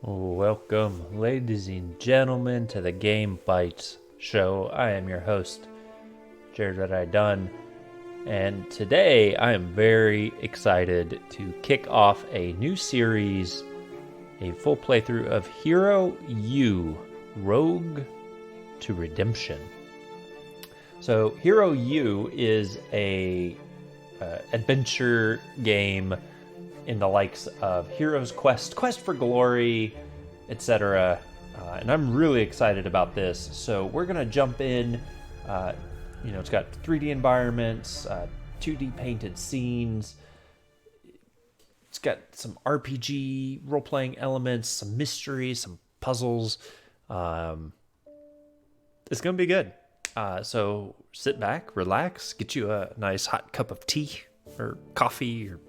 Welcome, ladies and gentlemen, to the Game Bytes show. I am your host, Jared Red Dunn, and today I am very excited to kick off a new series, a full playthrough of Hero U, Rogue to Redemption. So, Hero U is a adventure game in the likes of Hero's Quest, Quest for Glory, etc. And I'm really excited about this. So we're going to jump in. It's got 3D environments, 2D painted scenes. It's got some RPG role-playing elements, some mystery, some puzzles. It's going to be good. So sit back, relax, get you a nice hot cup of tea or coffee or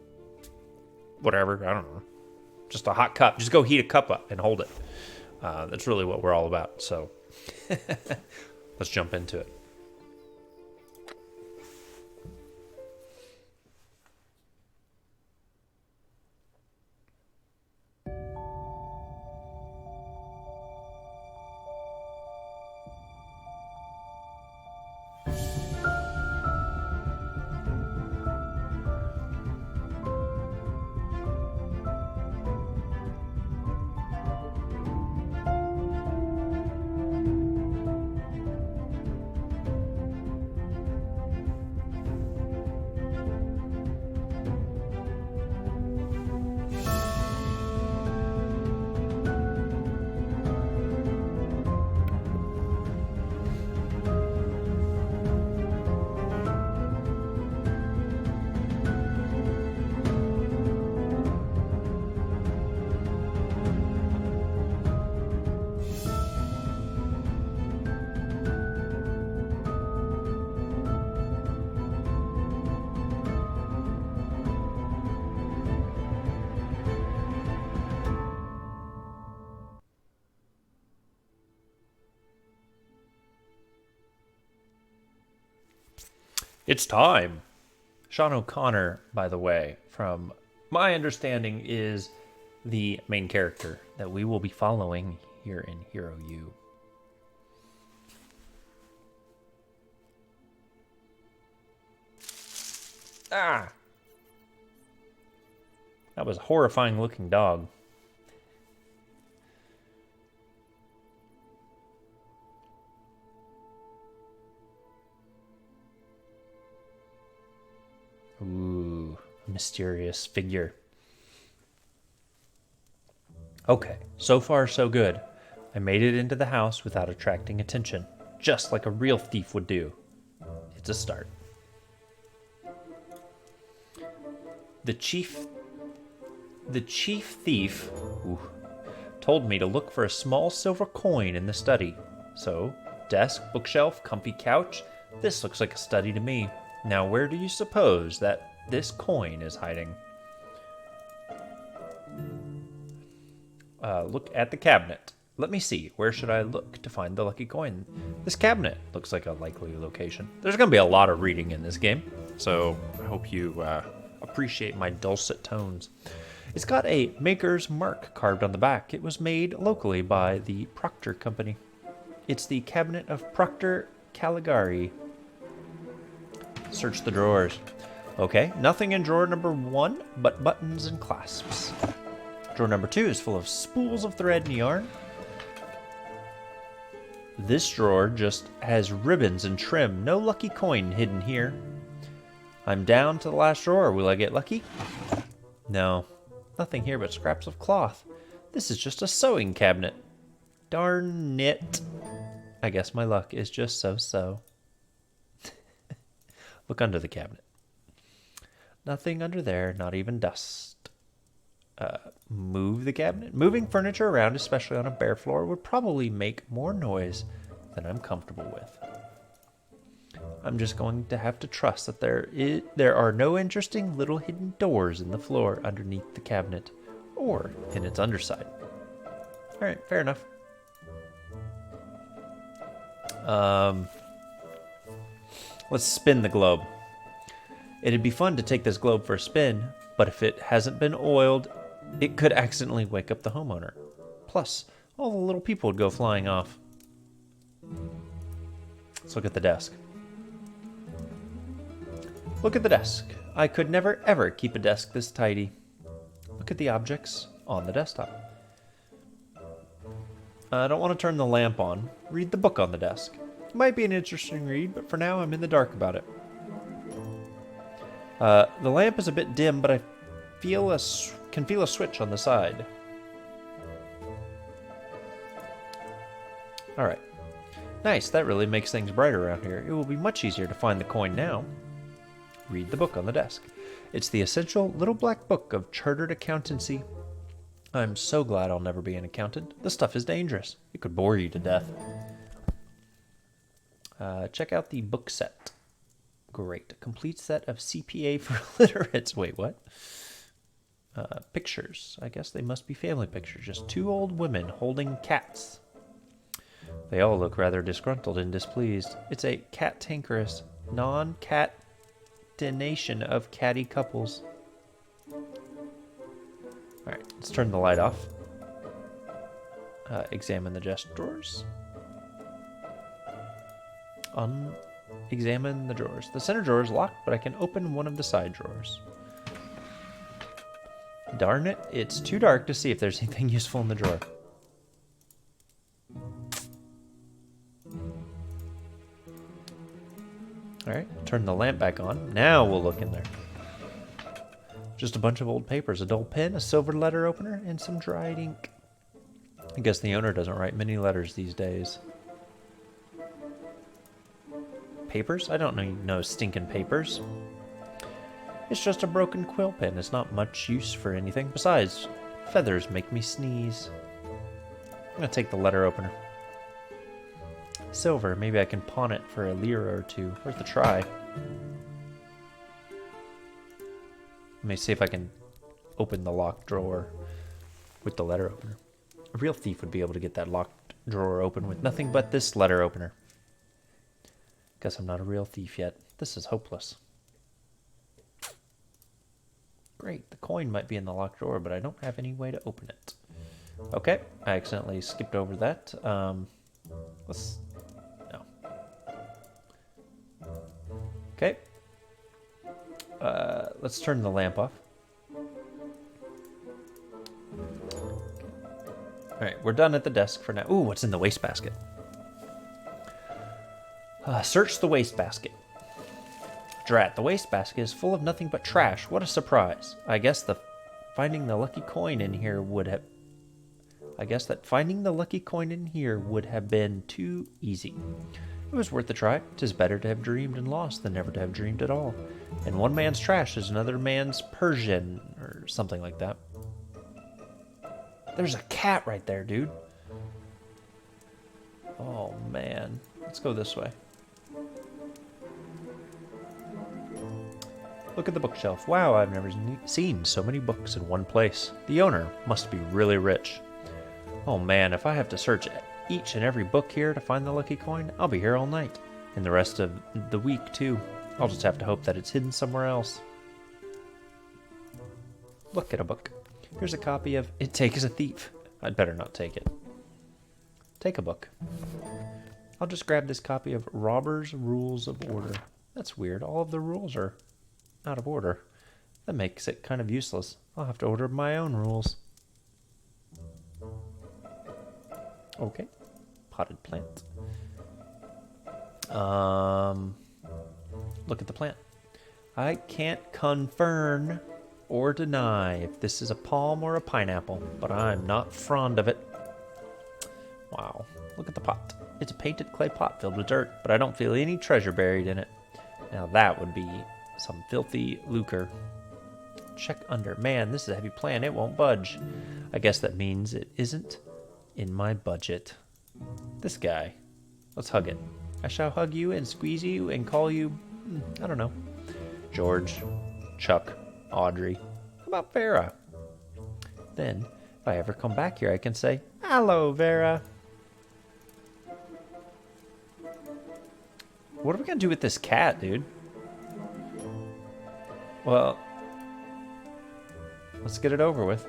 whatever, I don't know. Just a hot cup. Just go heat a cup up and hold it. That's really what we're all about. So let's jump into it. It's time. Shawn O'Conner, by the way, from my understanding, is the main character that we will be following here in Hero U. Ah! That was a horrifying looking dog. Ooh, mysterious figure. Okay, so far so good. I made it into the house without attracting attention, just like a real thief would do. It's a start. The chief thief told me to look for a small silver coin in the study. So, desk, bookshelf, comfy couch. This looks like a study to me. Now, where do you suppose that this coin is hiding? Look at the cabinet. Let me see. Where should I look to find the lucky coin? This cabinet looks like a likely location. There's going to be a lot of reading in this game, so I hope you appreciate my dulcet tones. It's got a maker's mark carved on the back. It was made locally by the Proctor Company. It's the cabinet of Proctor Caligari. Search the drawers. Okay, nothing in drawer number 1 but buttons and clasps. Drawer number 2 is full of spools of thread and yarn. This drawer just has ribbons and trim. No lucky coin hidden here. I'm down to the last drawer. Will I get lucky? No, nothing here but scraps of cloth. This is just a sewing cabinet. Darn it. I guess my luck is just so-so. Look under the cabinet. Nothing under there, not even dust. Move the cabinet. Moving furniture around, especially on a bare floor, would probably make more noise than I'm comfortable with. I'm just going to have to trust that there are no interesting little hidden doors in the floor underneath the cabinet or in its underside. Alright, fair enough. Let's spin the globe. It'd be fun to take this globe for a spin, but if it hasn't been oiled, it could accidentally wake up the homeowner. Plus, all the little people would go flying off. Let's look at the desk. Look at the desk. I could never ever keep a desk this tidy. Look at the objects on the desktop. I don't want to turn the lamp on. Read the book on the desk. It might be an interesting read, but for now I'm in the dark about it. The lamp is a bit dim, but I can feel a switch on the side. Alright. Nice, that really makes things brighter around here. It will be much easier to find the coin now. Read the book on the desk. It's the essential little black book of chartered accountancy. I'm so glad I'll never be an accountant. This stuff is dangerous. It could bore you to death. Check out the book set. Great. A complete set of CPA for literates. Wait, what? Pictures. I guess they must be family pictures. Just two old women holding cats. They all look rather disgruntled and displeased. It's a cantankerous, non-catenation of catty couples. Alright, let's turn the light off. Examine the desk drawers. Examine the drawers. The center drawer is locked, but I can open one of the side drawers. Darn it, it's too dark to see if there's anything useful in the drawer. Alright, turn the lamp back on. Now we'll look in there. Just a bunch of old papers, a dull pen, a silver letter opener, and some dried ink. I guess the owner doesn't write many letters these days. Papers? I don't need no stinking papers. It's just a broken quill pen. It's not much use for anything. Besides, feathers make me sneeze. I'm gonna take the letter opener. Silver. Maybe I can pawn it for a lira or two. Worth a try. Let me see if I can open the locked drawer with the letter opener. A real thief would be able to get that locked drawer open with nothing but this letter opener. Guess I'm not a real thief yet. This is hopeless. Great, the coin might be in the locked drawer, but I don't have any way to open it. Okay, I accidentally skipped over that. No. Okay. Let's turn the lamp off. Alright, we're done at the desk for now. Ooh, what's in the wastebasket? Search the wastebasket. Drat, the wastebasket is full of nothing but trash. What a surprise. I guess that finding the lucky coin in here would have been too easy. It was worth a try. 'Tis better to have dreamed and lost than never to have dreamed at all. And one man's trash is another man's Persian, or something like that. There's a cat right there, dude. Oh, man. Let's go this way. Look at the bookshelf. Wow, I've never seen so many books in one place. The owner must be really rich. Oh man, if I have to search each and every book here to find the lucky coin, I'll be here all night. And the rest of the week, too. I'll just have to hope that it's hidden somewhere else. Look at a book. Here's a copy of It Takes a Thief. I'd better not take it. Take a book. I'll just grab this copy of Robber's Rules of Order. That's weird. All of the rules are out of order. That makes it kind of useless. I'll have to order my own rules. Okay. Potted plant. Look at the plant. I can't confirm or deny if this is a palm or a pineapple, but I'm not fond of it. Wow. Look at the pot. It's a painted clay pot filled with dirt, but I don't feel any treasure buried in it. Now that would be some filthy lucre. Check under. Man, this is a heavy plant. It won't budge. I guess that means it isn't in my budget. This guy. Let's hug it. I shall hug you and squeeze you and call you, I don't know, George, Chuck, Audrey. How about Farah? Then, if I ever come back here, I can say, Aloe vera. What are we gonna do with this cat, dude? Well, let's get it over with.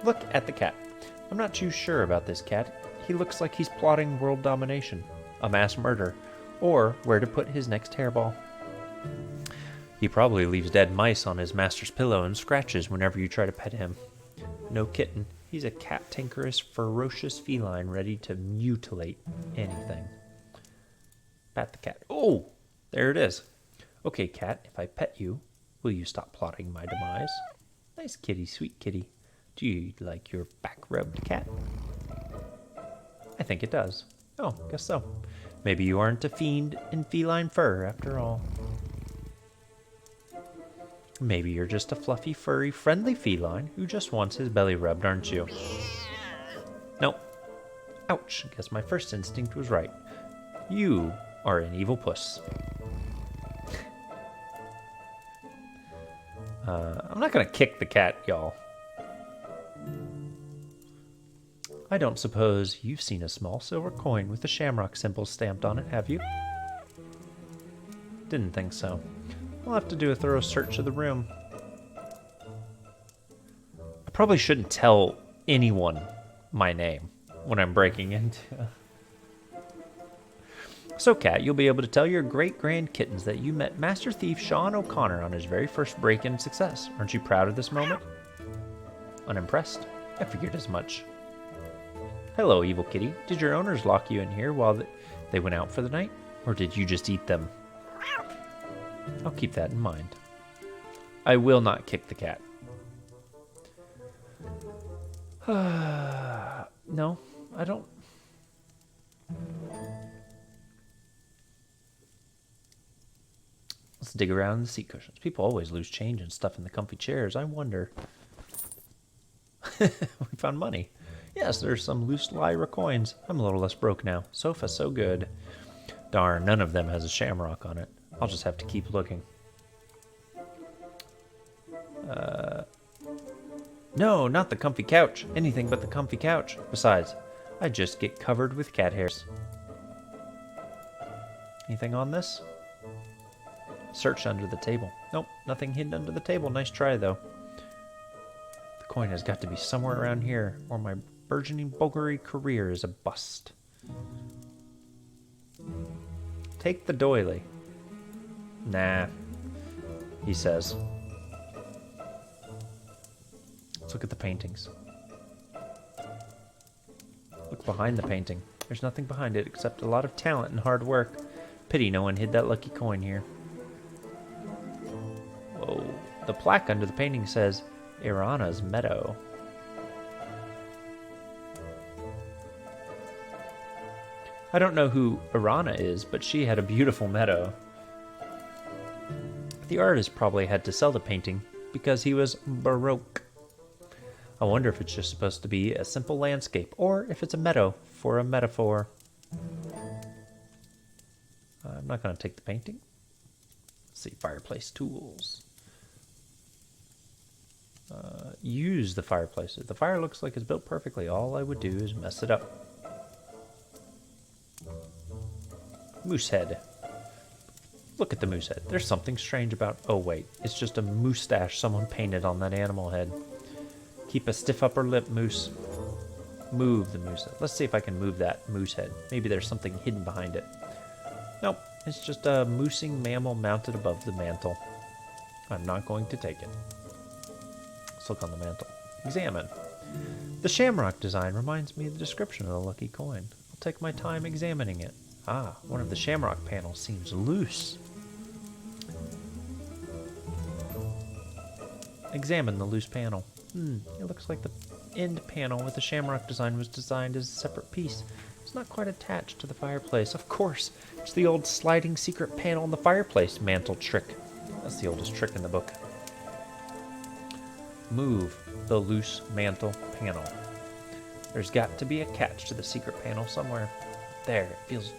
Look at the cat. I'm not too sure about this cat. He looks like he's plotting world domination, a mass murder, or where to put his next hairball. He probably leaves dead mice on his master's pillow and scratches whenever you try to pet him. No kitten. He's a cat-tankerous, ferocious feline ready to mutilate anything. Pat the cat. Oh, there it is. Okay, cat, if I pet you, will you stop plotting my demise? Nice kitty, sweet kitty. Do you like your back rubbed, cat? I think it does. Oh, guess so. Maybe you aren't a fiend in feline fur after all. Maybe you're just a fluffy, furry, friendly feline who just wants his belly rubbed, aren't you? Nope. Ouch, guess my first instinct was right. You are an evil puss. I'm not gonna kick the cat, y'all. I don't suppose you've seen a small silver coin with the shamrock symbol stamped on it, have you? Didn't think so. I'll have to do a thorough search of the room. I probably shouldn't tell anyone my name when I'm breaking into. So, Cat, you'll be able to tell your great-grand kittens that you met Master Thief Shawn O'Conner on his very first break-in success. Aren't you proud of this moment? Unimpressed? I figured as much. Hello, evil kitty. Did your owners lock you in here while they went out for the night? Or did you just eat them? I'll keep that in mind. I will not kick the cat. No, I don't. Let's dig around the seat cushions. People always lose change and stuff in the comfy chairs. I wonder. We found money. Yes, there's some loose lyra coins. I'm a little less broke now. Sofa so good. Darn, none of them has a shamrock on it. I'll just have to keep looking. No, not the comfy couch. Anything but the comfy couch. Besides, I just get covered with cat hairs. Anything on this? Search under the table. Nope, nothing hidden under the table. Nice try, though. The coin has got to be somewhere around here, or my burgeoning boggery career is a bust. Take the doily. Nah, he says. Let's look at the paintings. Look behind the painting. There's nothing behind it except a lot of talent and hard work. Pity no one hid that lucky coin here. Whoa. The plaque under the painting says, Irana's Meadow. I don't know who Irana is, but she had a beautiful meadow. The artist probably had to sell the painting because he was Baroque. I wonder if it's just supposed to be a simple landscape or if it's a meadow for a metaphor. I'm not going to take the painting. Let's see, fireplace tools. Use the fireplace. The fire looks like it's built perfectly. All I would do is mess it up. Moose head. Look at the moose head. There's something strange about... Oh, wait. It's just a moustache someone painted on that animal head. Keep a stiff upper lip, moose. Move the moose head. Let's see if I can move that moose head. Maybe there's something hidden behind it. Nope. It's just a moosing mammal mounted above the mantle. I'm not going to take it. Let's look on the mantle. Examine. The shamrock design reminds me of the description of the lucky coin. I'll take my time examining it. Ah, one of the shamrock panels seems loose. Examine the loose panel. It looks like the end panel with the shamrock design was designed as a separate piece. It's not quite attached to the fireplace. Of course, it's the old sliding secret panel in the fireplace mantle trick. That's the oldest trick in the book. Move the loose mantle panel. There's got to be a catch to the secret panel somewhere. There, it feels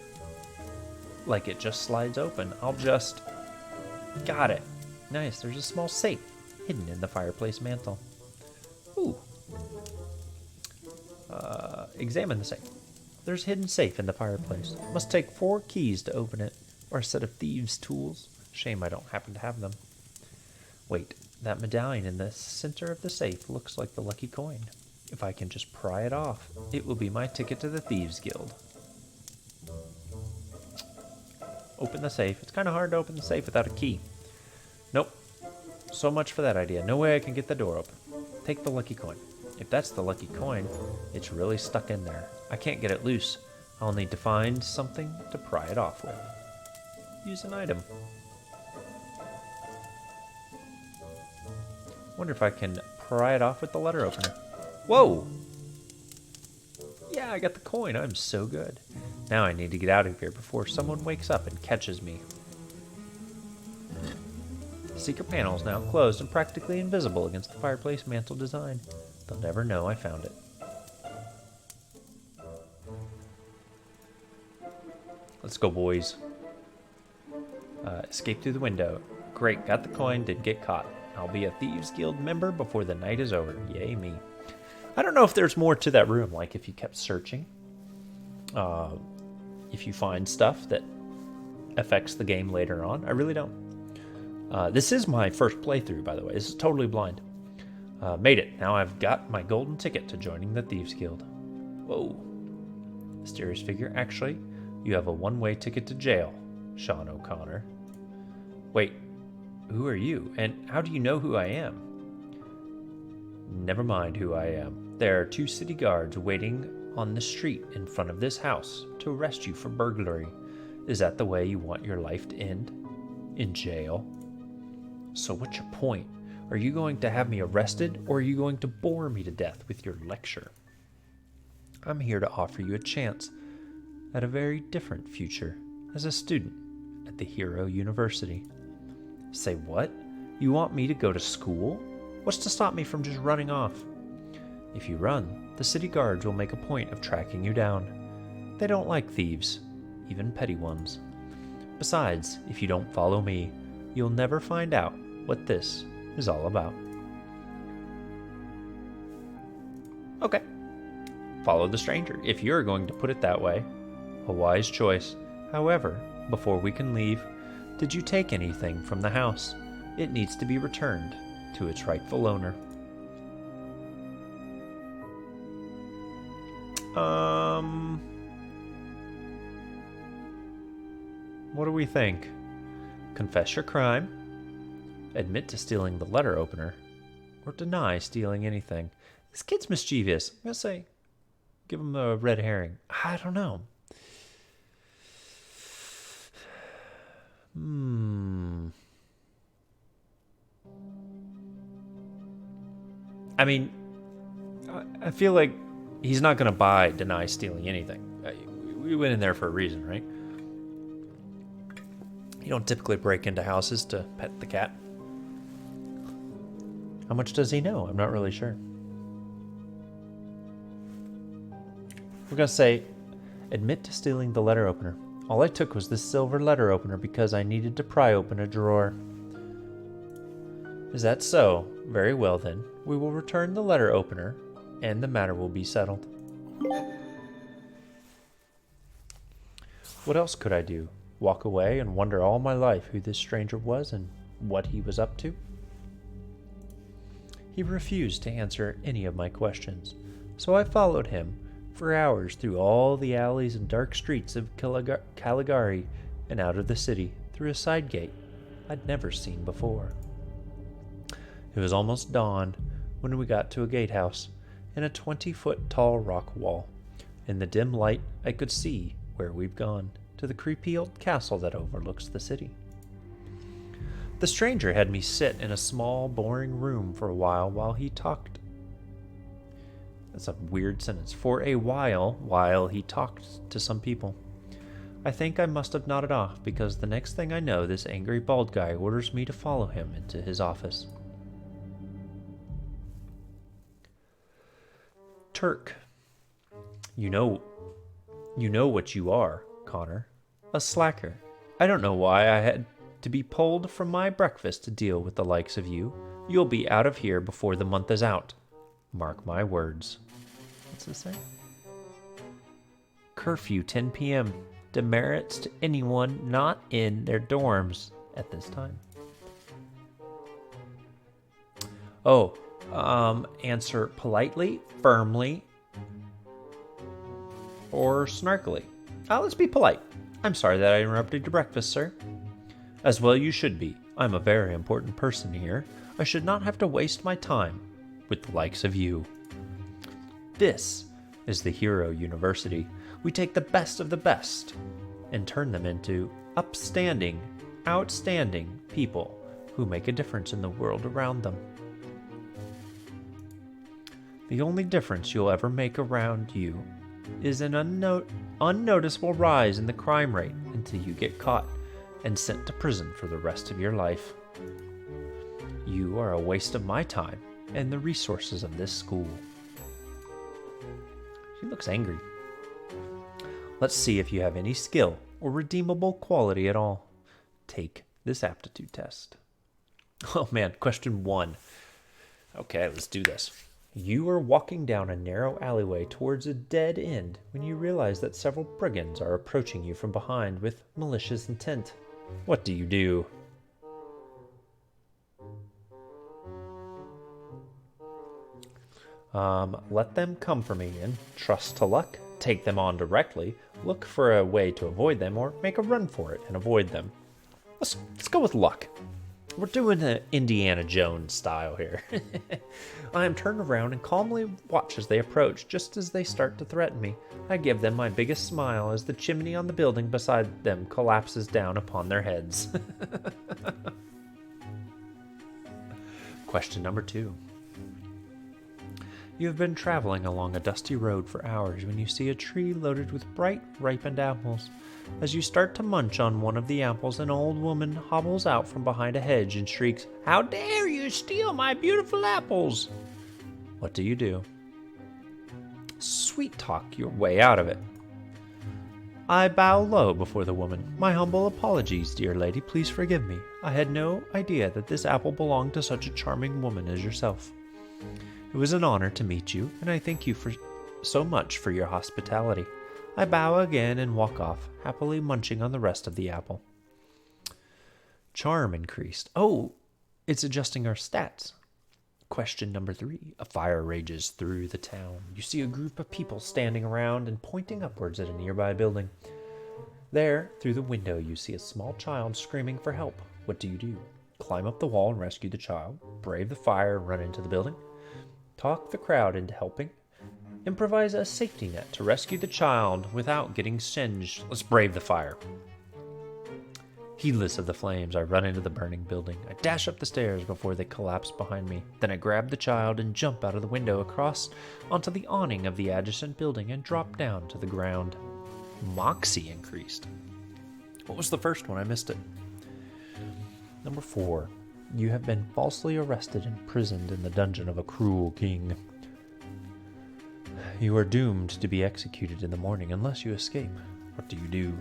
like it just slides open. I'll just... Got it. Nice, there's a small safe hidden in the fireplace mantle. Ooh. examine the safe. There's a hidden safe in the fireplace. Must take 4 keys to open it, or a set of thieves' tools. Shame I don't happen to have them. Wait, that medallion in the center of the safe looks like the lucky coin. If I can just pry it off, it will be my ticket to the Thieves Guild. Open the safe. It's kind of hard to open the safe without a key. Nope. So much for that idea. No way I can get the door open. Take the lucky coin. If that's the lucky coin, it's really stuck in there. I can't get it loose. I'll need to find something to pry it off with. Use an item. Wonder if I can pry it off with the letter opener. Whoa! Yeah, I got the coin. I'm so good. Now I need to get out of here before someone wakes up and catches me. The secret panel is now closed and practically invisible against the fireplace mantle design. They'll never know I found it. Let's go, boys. Escape through the window. Great, got the coin, didn't get caught. I'll be a Thieves Guild member before the night is over. Yay me. I don't know if there's more to that room, like if you kept searching. If you find stuff that affects the game later on. I really don't. This is my first playthrough, by the way. This is totally blind. Made it. Now I've got my golden ticket to joining the Thieves Guild. Whoa. Mysterious figure. Actually, you have a one-way ticket to jail, Shawn O'Conner. Wait, who are you? And how do you know who I am? Never mind who I am. There are 2 city guards waiting on the street in front of this house to arrest you for burglary. Is that the way you want your life to end? In jail? So what's your point? Are you going to have me arrested, or are you going to bore me to death with your lecture? I'm here to offer you a chance at a very different future as a student at the Hero University. Say what? You want me to go to school? What's to stop me from just running off? If you run, the city guards will make a point of tracking you down. They don't like thieves, even petty ones. Besides, if you don't follow me, you'll never find out what this is all about. Okay. Follow the stranger, if you're going to put it that way. A wise choice. However, before we can leave, did you take anything from the house? It needs to be returned to its rightful owner. What do we think? Confess your crime, admit to stealing the letter opener, or deny stealing anything. This kid's mischievous. I'm gonna say, give him a red herring. I don't know. I mean, I feel like he's not going to deny stealing anything. We went in there for a reason, right? You don't typically break into houses to pet the cat. How much does he know? I'm not really sure. We're going to say, admit to stealing the letter opener. All I took was this silver letter opener because I needed to pry open a drawer. Is that so? Very well then. We will return the letter opener, and the matter will be settled. What else could I do? Walk away and wonder all my life who this stranger was and what he was up to? He refused to answer any of my questions, so I followed him for hours through all the alleys and dark streets of Caligari and out of the city through a side gate I'd never seen before. It was almost dawn when we got to a gatehouse and a 20-foot tall rock wall. In the dim light, I could see where we've gone, to the creepy old castle that overlooks the city. The stranger had me sit in a small, boring room for a while he talked. That's a weird sentence. For a while he talked to some people. I think I must have nodded off, because the next thing I know, this angry bald guy orders me to follow him into his office. Turk. You know what you are, Connor. A slacker. I don't know why I had to be pulled from my breakfast to deal with the likes of you. You'll be out of here before the month is out. Mark my words. What's this say? Curfew 10 p.m. Demerits to anyone not in their dorms at this time. Oh, answer politely, firmly, or snarkily. Let's be polite. I'm sorry that I interrupted your breakfast, sir. As well you should be. I'm a very important person here. I should not have to waste my time with the likes of you. This is the Hero University. We take the best of the best and turn them into upstanding, outstanding people who make a difference in the world around them. The only difference you'll ever make around you is an unnoticeable rise in the crime rate until you get caught and sent to prison for the rest of your life. You are a waste of my time and the resources of this school. She looks angry. Let's see if you have any skill or redeemable quality at all. Take this aptitude test. Oh man, question 1. Okay, let's do this. You are walking down a narrow alleyway towards a dead end when you realize that several brigands are approaching you from behind with malicious intent. What do? Let them come for me and trust to luck. Take them on directly, look for a way to avoid them, or make a run for it and avoid them. Let's go with luck. We're doing the Indiana Jones style here. I am turned around and calmly watch as they approach. Just as they start to threaten me, I give them my biggest smile as the chimney on the building beside them collapses down upon their heads. Question number 2. You have been traveling along a dusty road for hours when you see a tree loaded with bright, ripened apples. As you start to munch on one of the apples, an old woman hobbles out from behind a hedge and shrieks, "How dare you steal my beautiful apples!" What do? Sweet talk your way out of it. I bow low before the woman. My humble apologies, dear lady. Please forgive me. I had no idea that this apple belonged to such a charming woman as yourself. It was an honor to meet you, and I thank you so much for your hospitality. I bow again and walk off, happily munching on the rest of the apple. Charm increased. Oh, it's adjusting our stats. Question number 3. A fire rages through the town. You see a group of people standing around and pointing upwards at a nearby building. There, through the window, you see a small child screaming for help. What do? Climb up the wall and rescue the child, brave the fire and run into the building, talk the crowd into helping, improvise a safety net to rescue the child without getting singed. Let's brave the fire. Heedless of the flames, I run into the burning building. I dash up the stairs before they collapse behind me. Then I grab the child and jump out of the window across onto the awning of the adjacent building and drop down to the ground. Moxie increased. What was the first one? I missed it. Number 4. You have been falsely arrested and imprisoned in the dungeon of a cruel king. You are doomed to be executed in the morning unless you escape. What do?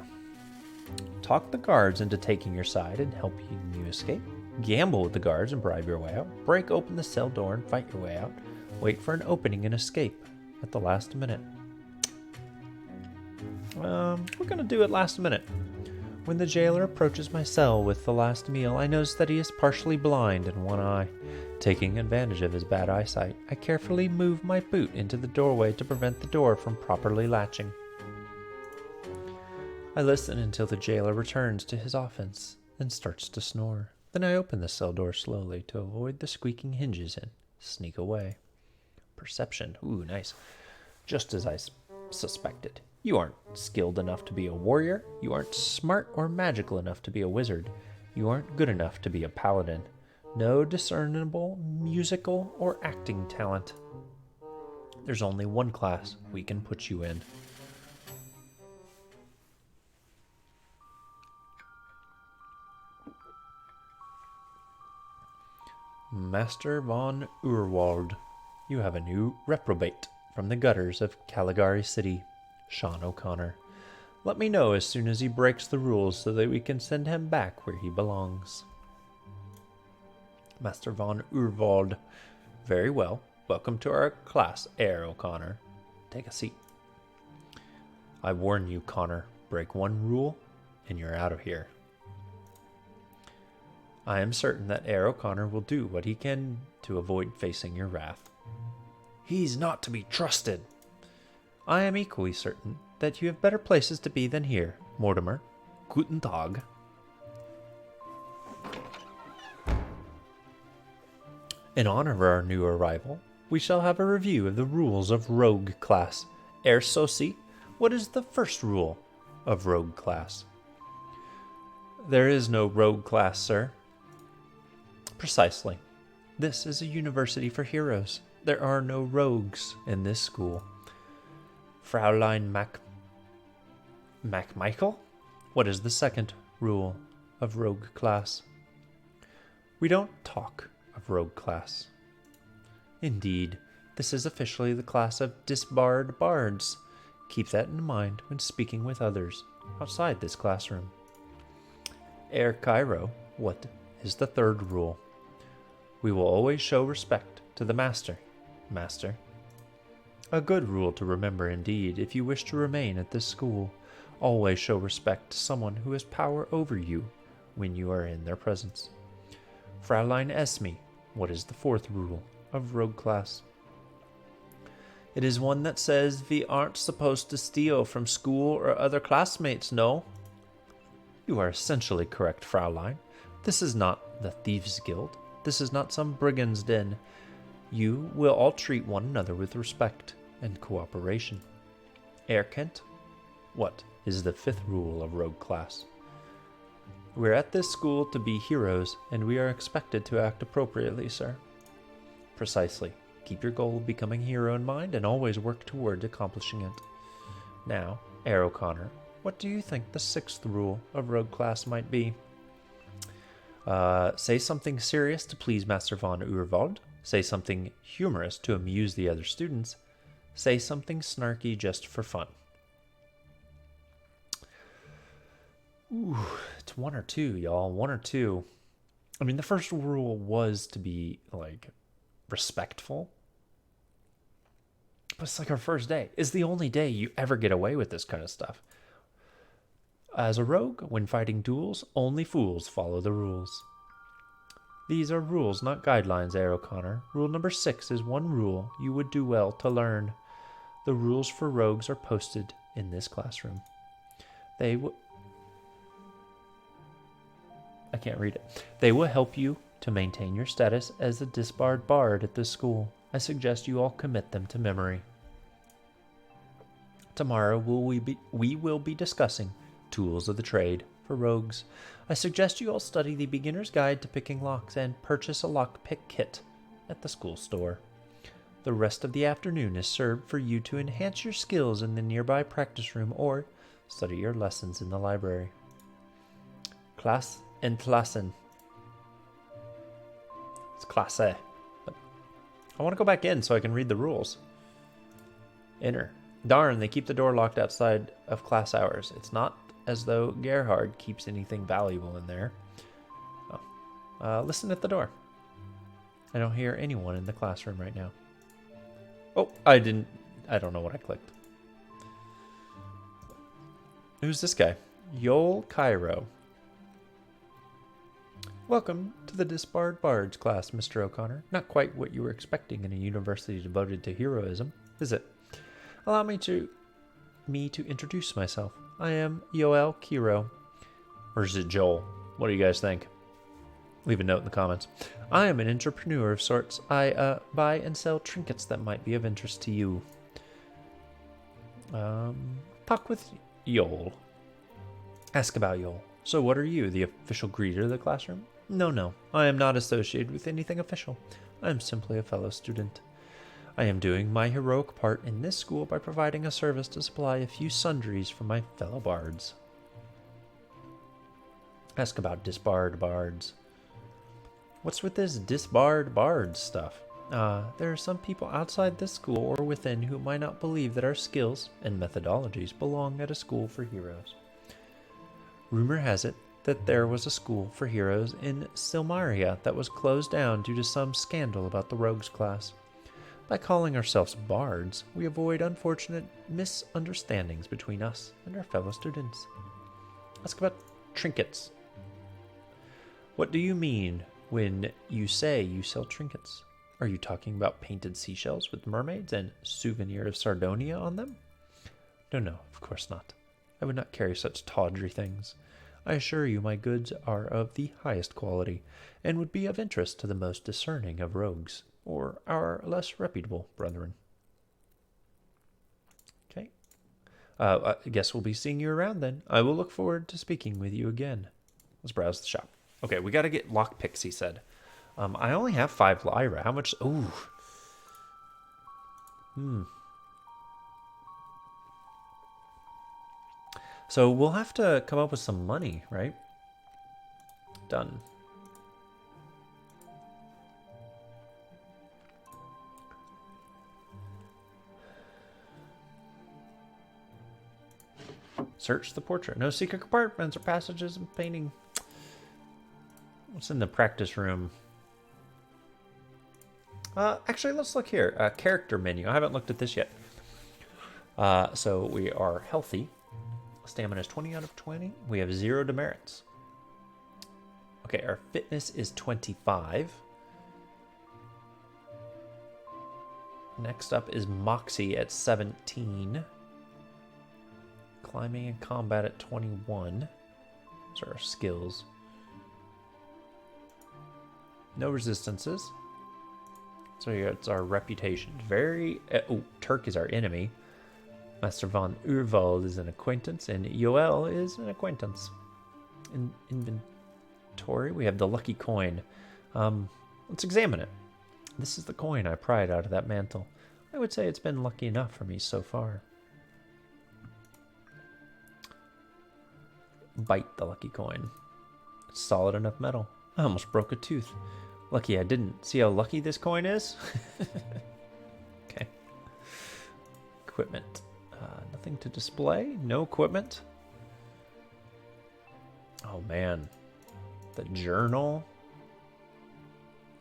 Talk the guards into taking your side and helping you escape. Gamble with the guards and bribe your way out. Break open the cell door and fight your way out. Wait for an opening and escape at the last minute. We're going to do it last minute. When the jailer approaches my cell with the last meal, I notice that he is partially blind in one eye. Taking advantage of his bad eyesight, I carefully move my boot into the doorway to prevent the door from properly latching. I listen until the jailer returns to his office and starts to snore. Then I open the cell door slowly to avoid the squeaking hinges and sneak away. Perception. Ooh, nice. Just as I suspected. You aren't skilled enough to be a warrior. You aren't smart or magical enough to be a wizard. You aren't good enough to be a paladin. No discernible musical or acting talent. There's only one class we can put you in. Master von Urwald, you have a new reprobate from the gutters of Caligari City, Shawn O'Conner. Let me know as soon as he breaks the rules so that we can send him back where he belongs. Master von Urwald. Very well. Welcome to our class, Herr O'Conner. Take a seat. I warn you, Connor, break one rule and you're out of here. I am certain that Herr O'Conner will do what he can to avoid facing your wrath. He's not to be trusted. I am equally certain that you have better places to be than here, Mortimer. Guten Tag. In honor of our new arrival, we shall have a review of the rules of Rogue class. Herr Sosi, what is the first rule of Rogue class? There is no Rogue class, sir. Precisely. This is a university for heroes. There are no rogues in this school. Fraulein Michael? What is the second rule of Rogue class? We don't talk of Rogue class. Indeed, this is officially the class of disbarred bards. Keep that in mind when speaking with others outside this classroom. Herr Cairo, what is the third rule? We will always show respect to the master. Master. A good rule to remember indeed if you wish to remain at this school. Always show respect to someone who has power over you when you are in their presence. Fraulein Esme, what is the fourth rule of Rogue class? It is one that says we aren't supposed to steal from school or other classmates, no? You are essentially correct, Fraulein. This is not the Thieves' Guild. This is not some brigand's den. You will all treat one another with respect and cooperation. Herr Kent, what is the fifth rule of Rogue class? We're at this school to be heroes, and we are expected to act appropriately, sir. Precisely. Keep your goal of becoming a hero in mind, and always work toward accomplishing it. Now, Herr O'Conner, what do you think the sixth rule of Rogue class might be? Say something serious to please Master von Urwald. Say something humorous to amuse the other students. Say something snarky just for fun. Ooh, it's one or two, y'all. One or two. I mean, the first rule was to be, like, respectful. But it's like our first day. It's the only day you ever get away with this kind of stuff. As a rogue, when fighting duels, only fools follow the rules. These are rules, not guidelines, Herr O'Conner. Rule number 6 is one rule you would do well to learn. The rules for rogues are posted in this classroom. I can't read it. They will help you to maintain your status as a disbarred bard at this school. I suggest you all commit them to memory. Tomorrow we will be discussing tools of the trade for rogues. I suggest you all study the Beginner's Guide to Picking Locks and purchase a lockpick kit at the school store. The rest of the afternoon is served for you to enhance your skills in the nearby practice room or study your lessons in the library. Class entlassen. It's Klasse. But I want to go back in so I can read the rules. Enter. Darn, they keep the door locked outside of class hours. It's not as though Gerhard keeps anything valuable in there. Listen at the door. I don't hear anyone in the classroom right now. Oh, I don't know what I clicked. Who's this guy? Yol Cairo. Welcome to the Disbarred Bards class, Mr. O'Conner. Not quite what you were expecting in a university devoted to heroism, is it? Allow me to introduce myself. I am Yoel Kiro. Or is it Joel? What do you guys think? Leave a note in the comments. I am an entrepreneur of sorts. I buy and sell trinkets that might be of interest to you. Talk with Yoel. Ask about Yoel. So what are you, the official greeter of the classroom? No. I am not associated with anything official. I am simply a fellow student. I am doing my heroic part in this school by providing a service to supply a few sundries for my fellow bards. Ask about disbarred bards. What's with this disbarred bards stuff? There are some people outside this school or within who might not believe that our skills and methodologies belong at a school for heroes. Rumor has it that there was a school for heroes in Silmaria that was closed down due to some scandal about the rogues class. By calling ourselves bards, we avoid unfortunate misunderstandings between us and our fellow students. Ask about trinkets. What do you mean when you say you sell trinkets? Are you talking about painted seashells with mermaids and souvenir of Sardonia on them? No, of course not. I would not carry such tawdry things. I assure you my goods are of the highest quality, and would be of interest to the most discerning of rogues, or our less reputable brethren. Okay. I guess we'll be seeing you around then. I will look forward to speaking with you again. Let's browse the shop. Okay, we got to get lockpicks, he said. I only have 5 lyra. How much? Ooh. So we'll have to come up with some money, right? Done. Search the portrait. No secret compartments or passages and painting. What's in the practice room? Actually, let's look here. Character menu. I haven't looked at this yet. So we are healthy. Stamina is 20 out of 20. We have 0 demerits. Okay, our fitness is 25. Next up is Moxie at 17. Climbing and combat at 21. Those are our skills. No resistances. So here it's our reputation. Turk is our enemy. Master von Urwald is an acquaintance, and Yoel is an acquaintance. In inventory, we have the lucky coin. Let's examine it. This is the coin I pried out of that mantle. I would say it's been lucky enough for me so far. Bite the lucky coin. It's solid enough metal. I almost broke a tooth. Lucky I didn't. See how lucky this coin is? Okay. Equipment. Nothing to display. No equipment. Oh man. The journal.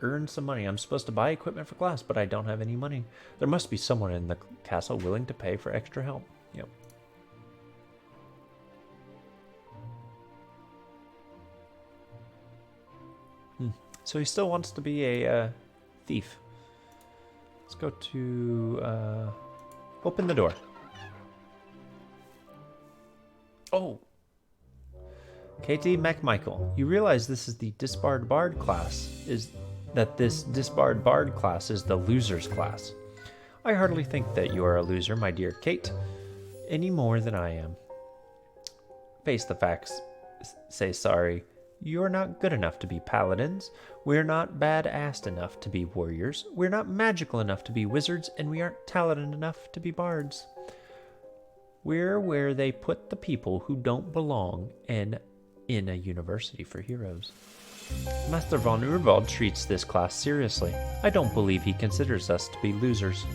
Earn some money. I'm supposed to buy equipment for class, but I don't have any money. There must be someone in the castle willing to pay for extra help. Yep. So he still wants to be a thief. Let's go to open the door. Oh, Katie McMichael, you realize this is the disbarred bard class? This disbarred bard class is the losers class? I hardly think that you are a loser, my dear Kate, any more than I am. Face the facts. Say sorry. You're not good enough to be paladins. We're not badass enough to be warriors. We're not magical enough to be wizards, and we aren't talented enough to be bards. We're where they put the people who don't belong in a university for heroes. Master von Urwald treats this class seriously. I don't believe he considers us to be losers.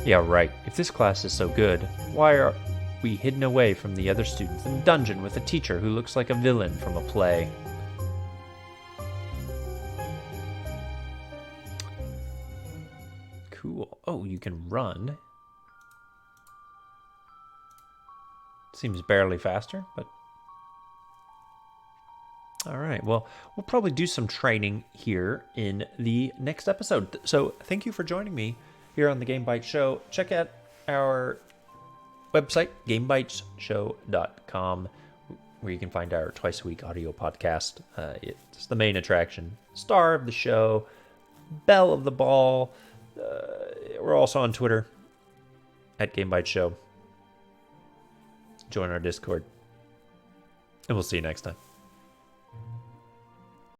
Yeah, right. If this class is so good, why are we hidden away from the other students in a dungeon with a teacher who looks like a villain from a play? Cool. Oh, you can run. Seems barely faster, but... Alright, well, we'll probably do some training here in the next episode. So, thank you for joining me here on the Game Bytes Show. Check out our website, gamebytesshow.com, where you can find our twice-a-week audio podcast. It's the main attraction. Star of the show, belle of the ball. We're also on Twitter, at Game Bytes Show. Join our Discord. And we'll see you next time.